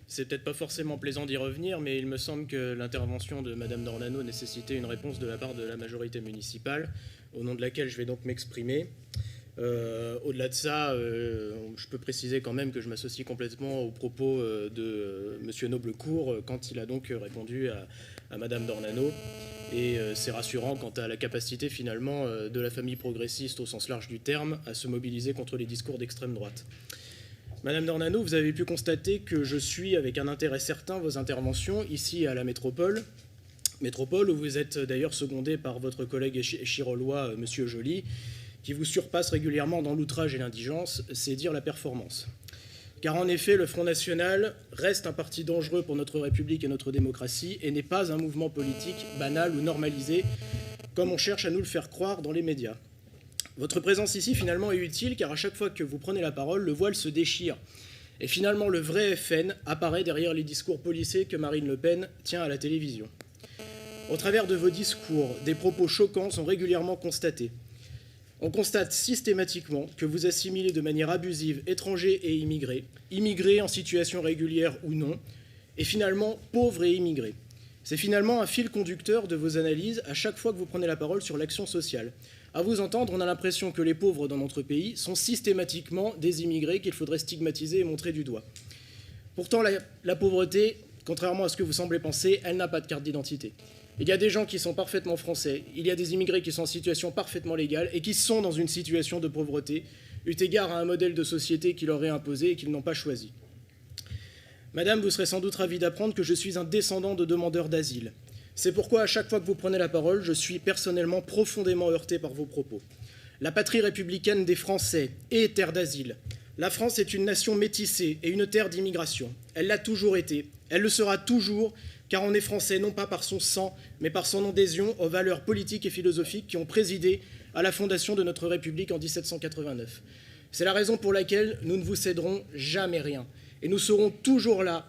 C'est peut-être pas forcément plaisant d'y revenir, mais il me semble que l'intervention de Madame Dornano nécessitait une réponse de la part de la majorité municipale, au nom de laquelle je vais donc m'exprimer. Au-delà de ça, je peux préciser quand même que je m'associe complètement aux propos de Monsieur Noblecourt quand il a donc répondu à Madame Dornano. Et c'est rassurant quant à la capacité finalement de la famille progressiste au sens large du terme à se mobiliser contre les discours d'extrême droite. Madame Dornano, vous avez pu constater que je suis avec un intérêt certain vos interventions ici à la métropole où vous êtes d'ailleurs secondé par votre collègue chirolois, Monsieur Joly, qui vous surpasse régulièrement dans l'outrage et l'indigence, c'est dire la performance. Car en effet, le Front National reste un parti dangereux pour notre République et notre démocratie et n'est pas un mouvement politique banal ou normalisé, comme on cherche à nous le faire croire dans les médias. Votre présence ici, finalement, est utile, car à chaque fois que vous prenez la parole, le voile se déchire. Et finalement, le vrai FN apparaît derrière les discours policés que Marine Le Pen tient à la télévision. Au travers de vos discours, des propos choquants sont régulièrement constatés. On constate systématiquement que vous assimilez de manière abusive étrangers et immigrés, immigrés en situation régulière ou non, et finalement pauvres et immigrés. C'est finalement un fil conducteur de vos analyses à chaque fois que vous prenez la parole sur l'action sociale. À vous entendre, on a l'impression que les pauvres dans notre pays sont systématiquement des immigrés qu'il faudrait stigmatiser et montrer du doigt. Pourtant, la pauvreté, contrairement à ce que vous semblez penser, elle n'a pas de carte d'identité. Il y a des gens qui sont parfaitement français, il y a des immigrés qui sont en situation parfaitement légale et qui sont dans une situation de pauvreté, eu égard à un modèle de société qui leur est imposé et qu'ils n'ont pas choisi. Madame, vous serez sans doute ravie d'apprendre que je suis un descendant de demandeurs d'asile. C'est pourquoi, à chaque fois que vous prenez la parole, je suis personnellement profondément heurté par vos propos. La patrie républicaine des Français est terre d'asile. La France est une nation métissée et une terre d'immigration. Elle l'a toujours été, elle le sera toujours, car on est français non pas par son sang, mais par son adhésion aux valeurs politiques et philosophiques qui ont présidé à la fondation de notre République en 1789. C'est la raison pour laquelle nous ne vous céderons jamais rien. Et nous serons toujours là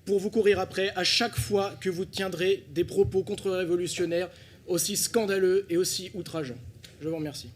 pour vous courir après à chaque fois que vous tiendrez des propos contre-révolutionnaires aussi scandaleux et aussi outrageants. Je vous remercie.